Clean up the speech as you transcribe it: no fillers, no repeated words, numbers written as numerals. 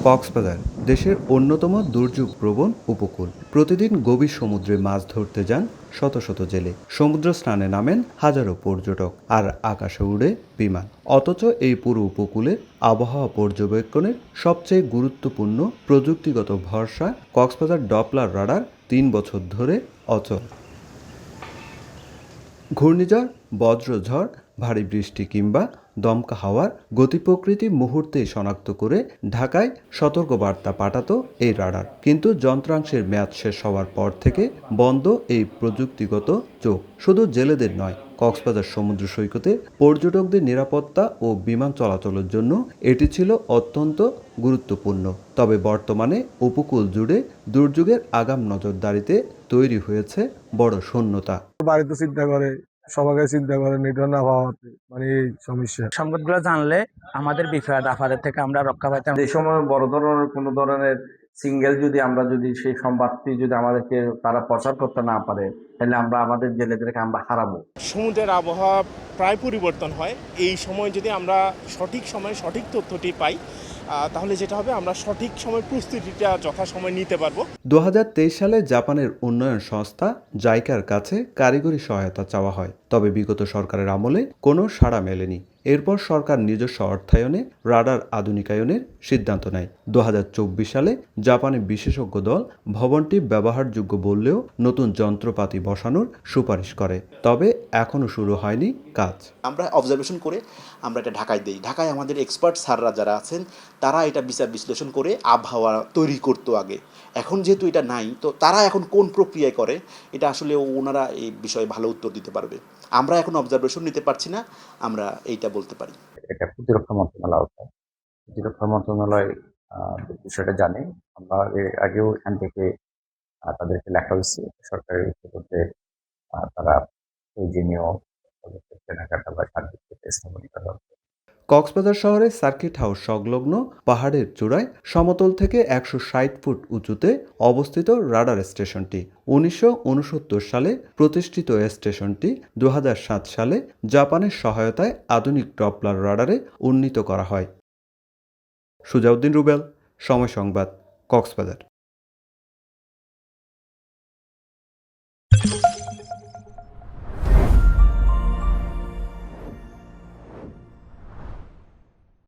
কক্সবাজার দেশের অন্যতম দুর্যোগপ্রবণ উপকূল। প্রতিদিন গভীর সমুদ্রে মাছ ধরতে যান শত শত জেলে, সমুদ্র স্নানে নামেন হাজারো পর্যটক, আর আকাশে উড়ে বিমান। অথচ এই পুরো উপকূলের আবহাওয়া পর্যবেক্ষণের সবচেয়ে গুরুত্বপূর্ণ প্রযুক্তিগত ভরসা কক্সবাজার ডপলার রাডার ৩ বছর ধরে অচল। ঘূর্ণিঝড়, বজ্রঝড়, ভারী বৃষ্টি কিংবা দমকা হাওয়ার গতি প্রকৃতি মুহূর্তেই শনাক্ত করে ঢাকায় সতর্কবার্তা পাঠাতো এই রাডার। কিন্তু যন্ত্রাংশের মেয়াদ শেষ হওয়ার পর থেকে বন্ধ এই প্রযুক্তিগত চোখ। শুধু জেলেদের নয়, কক্সবাজার সমুদ্র সৈকতে পর্যটকদের নিরাপত্তা ও বিমান চলাচলের জন্য এটি ছিল অত্যন্ত গুরুত্বপূর্ণ। তবে বর্তমানে উপকূল জুড়ে দুর্যোগের আগাম নজরদারিতে তৈরি হয়েছে বড় শূন্যতা। বাড়িতে চিন্তা করে, সবাইকে চিন্তা করে, নেটওয়ার্ক না পাওয়াতে মানে এই সমস্যা। সংবাদগুলো জানলে আমাদের বিপদ আপদের থেকে আমরা রক্ষা পাইতাম। যে সময় বড় ধরনের কোনো ধরনের সিঙ্গেল যদি আমরা যদি সেই সংবাদটি যদি আমাদেরকে তারা প্রচার করতে না পারে, তাহলে আমরা আমাদের জেলেদেরকে আমরা হারাবো। সমুদ্রের আবহাওয়া প্রায় পরিবর্তন হয়। এই সময় যদি আমরা সঠিক সময়ে সঠিক তথ্যটি পাই, তাহলে যেটা হবে, আমরা সঠিক সময় প্রস্তুতিটা যথাসময় নিতে পারবো। 2023 সালে জাপানের উন্নয়ন সংস্থা জাইকার কাছে কারিগরি সহায়তা চাওয়া হয়, তবে বিগত সরকারের আমলে কোনো সাড়া মেলেনি। এরপর সরকার নিজস্ব অর্থায়নে রাডার আধুনিকায়নের সিদ্ধান্ত নেয়। 2024 সালে জাপানের বিশেষজ্ঞ দল ভবনটি ব্যবহারযোগ্য বললেও নতুন যন্ত্রপাতি বসানোর সুপারিশ করে, তবে এখনও শুরু হয়নি কাজ। আমরা অবজারভেশন করে আমরা এটা ঢাকায় দিই। ঢাকায় আমাদের এক্সপার্ট স্যাররা যারা আছেন তারা এটা বিচার বিশ্লেষণ করে আবহাওয়া তৈরি করতো আগে। এখন যেহেতু এটা নাই, তো তারা এখন কোন প্রক্রিয়ায় করে এটা আসলে ওনারা এই বিষয়ে ভালো উত্তর দিতে পারবে। আমরা এখন অবজারভেশন নিতে পারছি না, আমরা এইটা বলতে পারি। এটা প্রতিরক্ষা মন্ত্রণালয়, প্রতিরক্ষা মন্ত্রণালয় বিষয়টা জানে। আমরা এর আগেও এখান থেকে তাদেরকে লেখা হয়েছে, সরকারের উদ্যোগে তারা প্রয়োজনীয় পদক্ষেপ কেনাকাটা বা সার্বিক স্থাপন করা হবে। কক্সবাজার শহরের সার্কিট হাউস সংলগ্ন পাহাড়ের চূড়ায় সমতল থেকে 160 ফুট উঁচুতে অবস্থিত রাডার স্টেশনটি। 1969 সালে প্রতিষ্ঠিত স্টেশনটি 2007 সালে জাপানের সহায়তায় আধুনিক ডপলার রাডারে উন্নীত করা হয়। সুজাউদ্দিন রুবেল, সময় সংবাদ, কক্সবাজার।